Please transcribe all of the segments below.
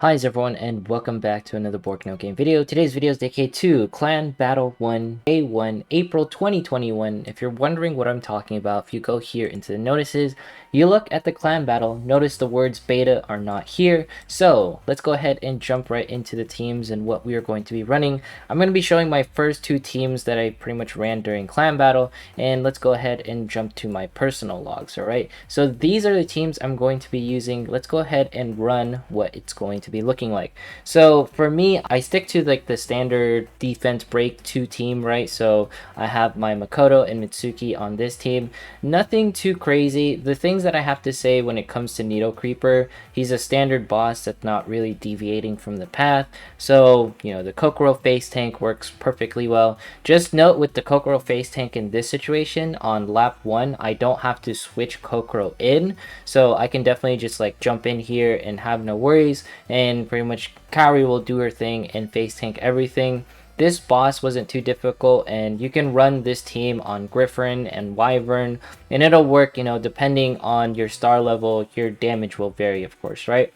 Hi everyone and welcome back to another Board No Game video. Today's video is dedicated to Clan Battle 1 Day 1 April 2021. If you're wondering what I'm talking about, if you go here into the notices, you look at the clan battle, notice the words beta are not here. So let's go ahead and jump right into the teams and what we are going to be running. I'm going to be showing my first two teams that I pretty much ran during clan battle, and let's go ahead and jump to my personal logs. Alright, so these are the teams I'm going to be using. Let's go ahead and run what it's going to be looking like. So for me, I stick to like the standard defense break 2 team, right? So I have my Makoto and Mitsuki on this team. Nothing too crazy. The things that I have to say when it comes to Needle Creeper, he's a standard boss that's not really deviating from the path. So, you know, the Kokoro face tank works perfectly well. Just note with the Kokoro face tank in this situation, on lap 1, I don't have to switch Kokoro in. So I can definitely just like jump in here and have no worries, and pretty much Kaori will do her thing and face tank everything. This boss wasn't too difficult, and you can run this team on Griffin and Wyvern, and it'll work, you know, depending on your star level, your damage will vary, of course, right?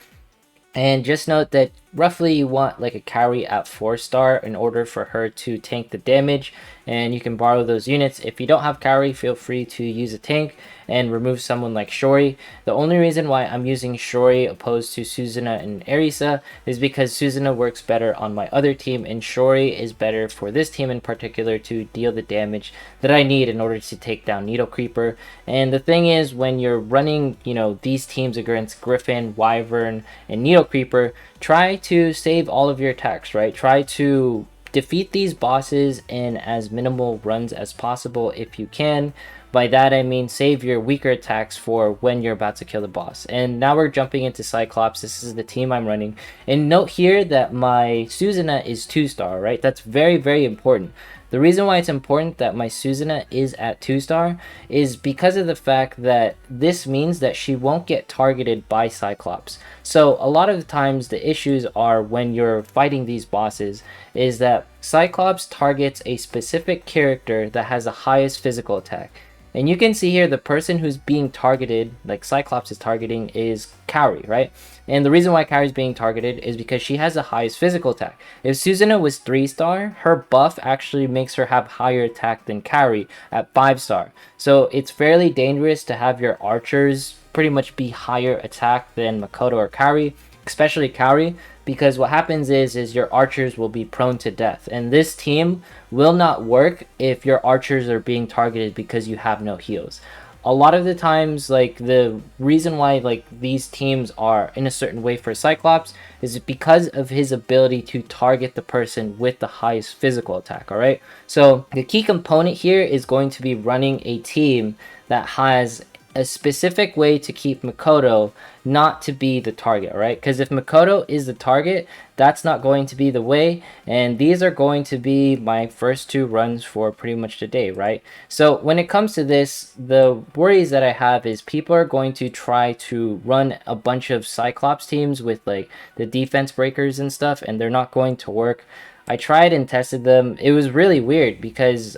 And just note that roughly you want like a Kaori at 4-star in order for her to tank the damage, and you can borrow those units. If you don't have Kaori, feel free to use a tank and remove someone like Shori. The only reason why I'm using Shori opposed to Suzuna and Erisa is because Suzuna works better on my other team, and Shori is better for this team in particular to deal the damage that I need in order to take down Needle Creeper. And the thing is, when you're running, you know, these teams against Griffin, Wyvern, and Needle Creeper, try to save all of your attacks, right? Try to defeat these bosses in as minimal runs as possible if you can. By that I mean save your weaker attacks for when you're about to kill the boss. And now we're jumping into Cyclops. This is the team I'm running. And note here that my Suzuna is 2-star, right? That's very, very important. The reason why it's important that my Suzuna is at 2-star is because of the fact that this means that she won't get targeted by Cyclops. So a lot of the times the issues are when you're fighting these bosses is that Cyclops targets a specific character that has the highest physical attack. And you can see here the person who's being targeted, like Cyclops is targeting, is Kaori, right? And the reason why Kaori is being targeted is because she has the highest physical attack. If Suzuna was 3-star, her buff actually makes her have higher attack than Kaori at 5-star. So it's fairly dangerous to have your archers pretty much be higher attack than Makoto or Kaori, especially Kaori, because what happens is your archers will be prone to death, and this team will not work if your archers are being targeted because you have no heals. A lot of the times, like, the reason why like these teams are in a certain way for Cyclops is because of his ability to target the person with the highest physical attack. All right, so the key component here is going to be running a team that has a specific way to keep Makoto not to be the target, right? Because if Makoto is the target, that's not going to be the way, and these are going to be my first 2 runs for pretty much the day, right? So when it comes to this, the worries that I have is people are going to try to run a bunch of Cyclops teams with like the defense breakers and stuff, and they're not going to work. I tried and tested them. It was really weird because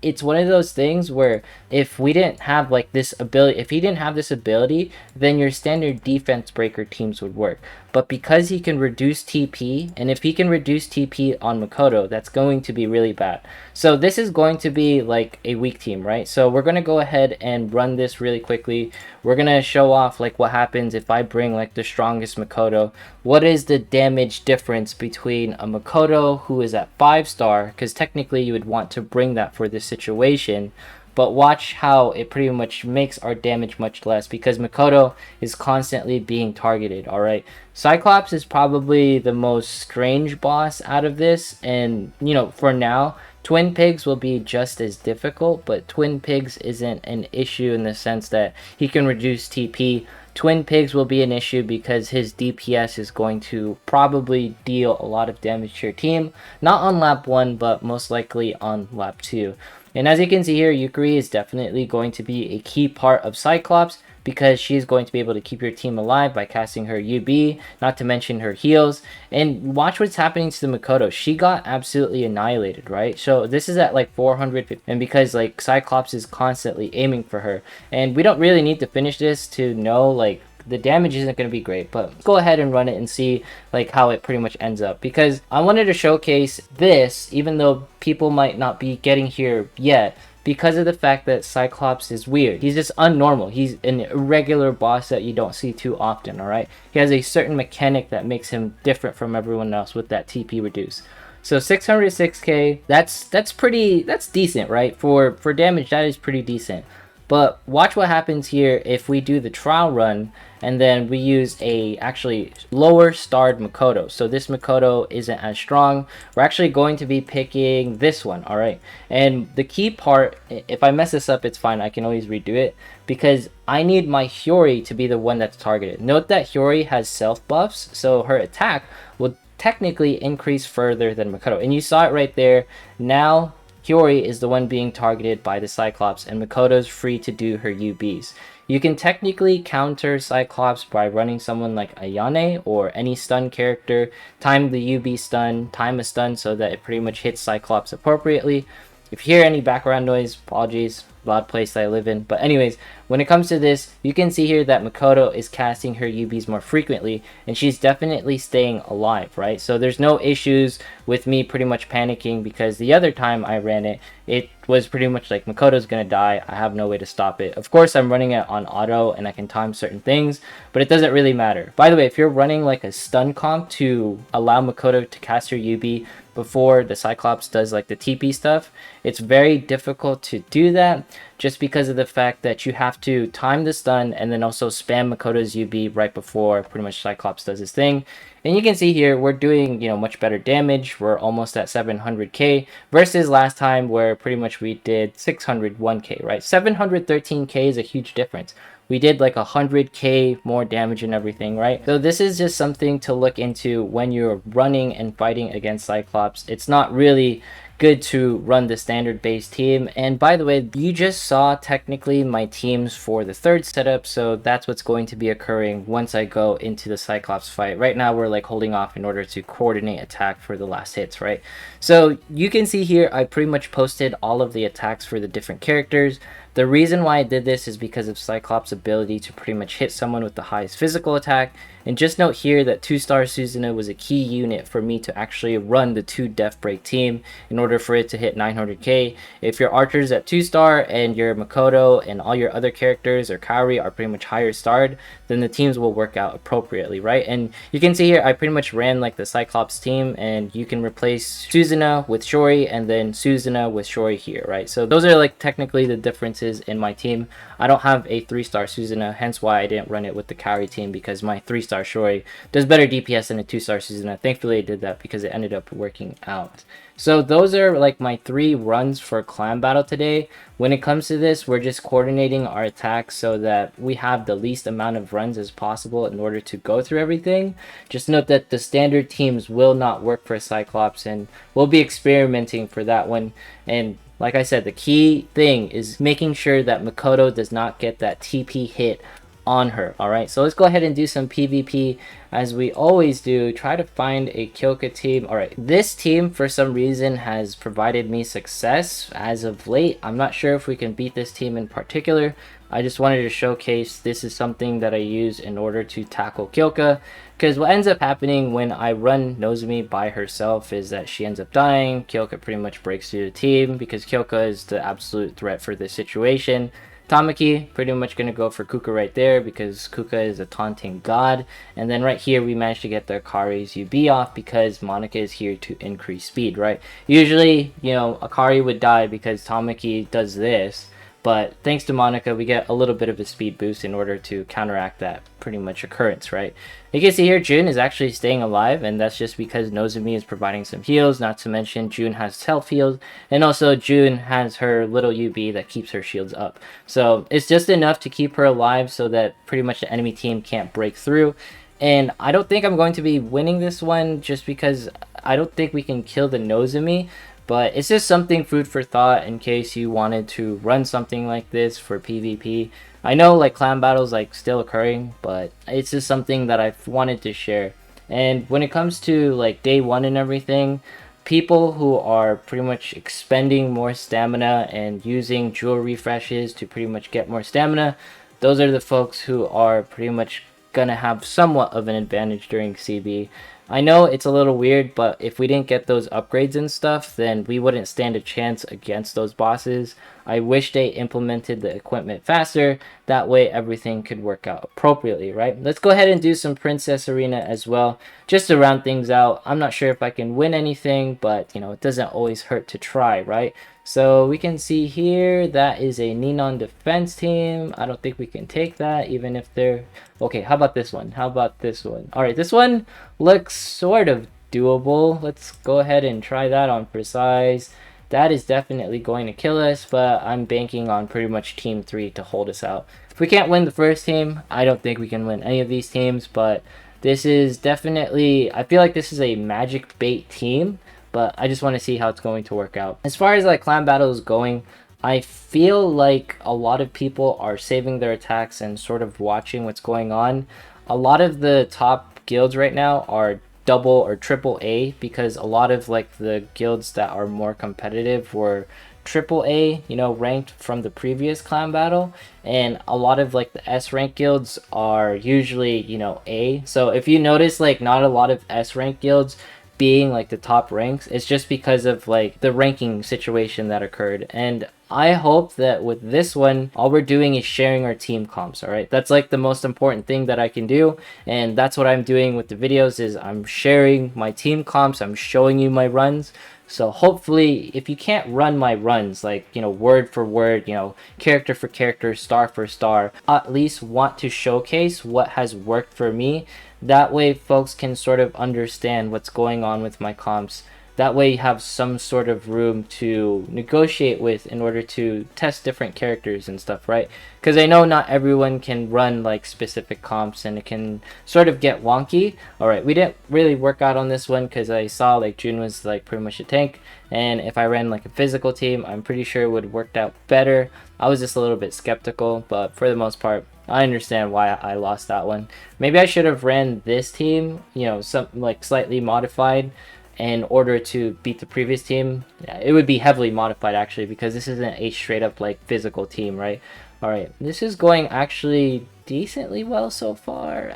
it's one of those things where if we didn't have like this ability, if he didn't have this ability, then your standard defense breaker teams would work. But because he can reduce TP, and if he can reduce TP on Makoto, that's going to be really bad. So this is going to be like a weak team, right? So we're going to go ahead and run this really quickly. We're going to show off like what happens if I bring like the strongest Makoto. What is the damage difference between a Makoto who is at 5-star, because technically you would want to bring that for this situation, but watch how it pretty much makes our damage much less because Makoto is constantly being targeted. All right, Cyclops is probably the most strange boss out of this, and you know, for now Twin Pigs will be just as difficult, but Twin Pigs isn't an issue in the sense that he can reduce TP. Twin Pigs will be an issue because his DPS is going to probably deal a lot of damage to your team, not on lap 1 but most likely on lap 2. And as you can see here, Yukari is definitely going to be a key part of Cyclops because she's going to be able to keep your team alive by casting her UB, not to mention her heals. And watch what's happening to the Makoto. She got absolutely annihilated, right? So this is at like 450, and because like Cyclops is constantly aiming for her. And we don't really need to finish this to know like the damage isn't going to be great, but let's go ahead and run it and see like how it pretty much ends up, because I wanted to showcase this even though people might not be getting here yet, because of the fact that Cyclops is weird. He's just unnormal. He's an irregular boss that you don't see too often, alright? He has a certain mechanic that makes him different from everyone else with that TP reduce. So 606k, that's decent, right? For damage, that is pretty decent. But watch what happens here if we do the trial run and then we use a actually lower starred Makoto. So this Makoto isn't as strong. We're actually going to be picking this one, all right? And the key part, if I mess this up, it's fine. I can always redo it, because I need my Hiyori to be the one that's targeted. Note that Hiyori has self buffs, so her attack will technically increase further than Makoto. And you saw it right there. Now Hiyori is the one being targeted by the Cyclops, and Makoto's free to do her UBs. You can technically counter Cyclops by running someone like Ayane or any stun character, time the UB stun, time a stun so that it pretty much hits Cyclops appropriately. If you hear any background noise, apologies, loud place that I live in. But anyways, when it comes to this, you can see here that Makoto is casting her UBs more frequently, and she's definitely staying alive, right? So there's no issues with me pretty much panicking, because the other time I ran it, it was pretty much like Makoto's gonna die. I have no way to stop it. Of course, I'm running it on auto and I can time certain things, but it doesn't really matter. By the way, if you're running like a stun comp to allow Makoto to cast her UB before the Cyclops does like the TP stuff, it's very difficult to do that, just because of the fact that you have to time the stun and then also spam Makoto's UB right before pretty much Cyclops does his thing. And you can see here we're doing, much better damage. We're almost at 700k versus last time where pretty much we did 601k, right? 713k is a huge difference. We did like 100k more damage and everything, right? So this is just something to look into when you're running and fighting against Cyclops. It's not really good to run the standard base team. And by the way, you just saw technically my teams for the third setup, so that's what's going to be occurring once I go into the Cyclops fight. Right now we're like holding off in order to coordinate attack for the last hits, right? So you can see here I pretty much posted all of the attacks for the different characters. The reason why I did this is because of Cyclops' ability to pretty much hit someone with the highest physical attack. And just note here that 2-star Suzuna was a key unit for me to actually run the 2 Death Break team in order for it to hit 900k. If your archers at 2-star and your Makoto and all your other characters or Kaori are pretty much higher starred, then the teams will work out appropriately, right? And you can see here I pretty much ran like the Cyclops team, and you can replace Suzuna with Shori and then Suzuna with Shori here, right? So those are like technically the differences in my team. I don't have a 3-star Suzuna, hence why I didn't run it with the Kaori team, because my 3-star Shori does better DPS than a 2-star Suzuna. Thankfully I did that because it ended up working out. So those are like my 3 runs for clan battle today. When it comes to this, we're just coordinating our attacks so that we have the least amount of runs as possible in order to go through everything. Just note that the standard teams will not work for Cyclops, and we'll be experimenting for that one. And like I said, the key thing is making sure that Makoto does not get that TP hit on her. Alright, so let's go ahead and do some PvP as we always do. Try to find a Kyoka team. Alright, this team for some reason has provided me success as of late. I'm not sure if we can beat this team in particular. I just wanted to showcase this is something that I use in order to tackle Kyoka, because what ends up happening when I run Nozomi by herself is that she ends up dying. Kyoka pretty much breaks through the team because Kyoka is the absolute threat for this situation. Tamaki pretty much going to go for Kuka right there because Kuka is a taunting god. And then right here we managed to get the Akari's UB off because Monica is here to increase speed, right? Usually, Akari would die because Tamaki does this. But thanks to Monica, we get a little bit of a speed boost in order to counteract that pretty much occurrence, right? You can see here Jun is actually staying alive, and that's just because Nozomi is providing some heals. Not to mention Jun has self heals, and also Jun has her little UB that keeps her shields up. So it's just enough to keep her alive so that pretty much the enemy team can't break through. And I don't think I'm going to be winning this one just because I don't think we can kill the Nozomi. But it's just something food for thought in case you wanted to run something like this for PvP. I know like clan battles like still occurring, but it's just something that I've wanted to share. And when it comes to like day 1 and everything, people who are pretty much expending more stamina and using jewel refreshes to pretty much get more stamina, those are the folks who are pretty much gonna have somewhat of an advantage during CB. I know it's a little weird, but if we didn't get those upgrades and stuff, then we wouldn't stand a chance against those bosses. I wish they implemented the equipment faster. That way everything could work out appropriately, right? Let's go ahead and do some Princess Arena as well, just to round things out. I'm not sure if I can win anything, but you know, it doesn't always hurt to try, right? So we can see here that is a Ninon defense team. I don't think we can take that, even if they're... Okay, how about this one? How about this one? All right, this one looks sort of doable. Let's go ahead and try that on precise. That is definitely going to kill us, but I'm banking on pretty much team 3 to hold us out. If we can't win the first team, I don't think we can win any of these teams, but this is definitely... I feel like this is a magic bait team, but I just want to see how it's going to work out. As far as like clan battles going, I feel like a lot of people are saving their attacks and sort of watching what's going on. A lot of the top guilds right now are double or triple A, because a lot of like the guilds that are more competitive were triple A, you know, ranked from the previous clan battle, and a lot of like the S rank guilds are usually, you know, A. So if you notice, like, not a lot of S rank guilds being like the top ranks, it's just because of like the ranking situation that occurred. And I hope that with this one, all we're doing is sharing our team comps. All right, that's like the most important thing that I can do, and that's what I'm doing with the videos, is I'm sharing my team comps, I'm showing you my runs. So hopefully, if you can't run my runs, like, you know, word for word, you know, character for character, star for star, at least want to showcase what has worked for me. That way folks can sort of understand what's going on with my comps. That way you have some sort of room to negotiate with in order to test different characters and stuff, right? Because I know not everyone can run like specific comps, and it can sort of get wonky. Alright, we didn't really work out on this one because I saw like June was like pretty much a tank, and if I ran like a physical team, I'm pretty sure it would have worked out better. I was just a little bit skeptical, but for the most part, I understand why I lost that one. Maybe I should have ran this team, you know, something like slightly modified in order to beat the previous team. Yeah, it would be heavily modified actually, because this isn't a straight up like physical team, right? All right, this is going actually decently well so far.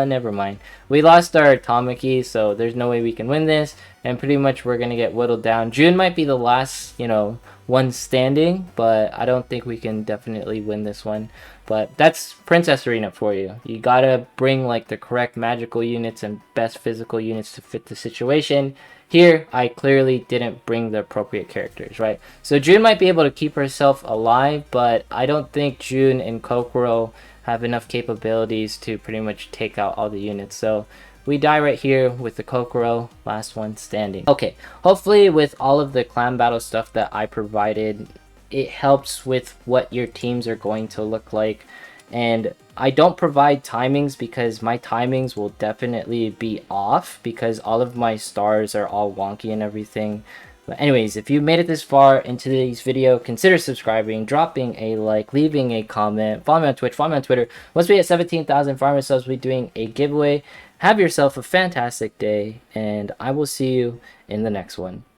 Never mind. We lost our Tamaki, so there's no way we can win this, and pretty much we're gonna get whittled down. June might be the last, you know, one standing, but I don't think we can definitely win this one. But that's Princess Arena for you. You gotta bring like the correct magical units and best physical units to fit the situation. Here, I clearly didn't bring the appropriate characters, right? So June might be able to keep herself alive, but I don't think June and Kokoro have enough capabilities to pretty much take out all the units. So we die right here with the Kokoro, last one standing. Okay, hopefully with all of the clan battle stuff that I provided, it helps with what your teams are going to look like. And I don't provide timings because my timings will definitely be off, because all of my stars are all wonky and everything. But anyways, if you made it this far into this video, consider subscribing, dropping a like, leaving a comment, follow me on Twitch, follow me on Twitter. Once we hit 17,000 farmer subs, we'll be doing a giveaway. Have yourself a fantastic day, and I will see you in the next one.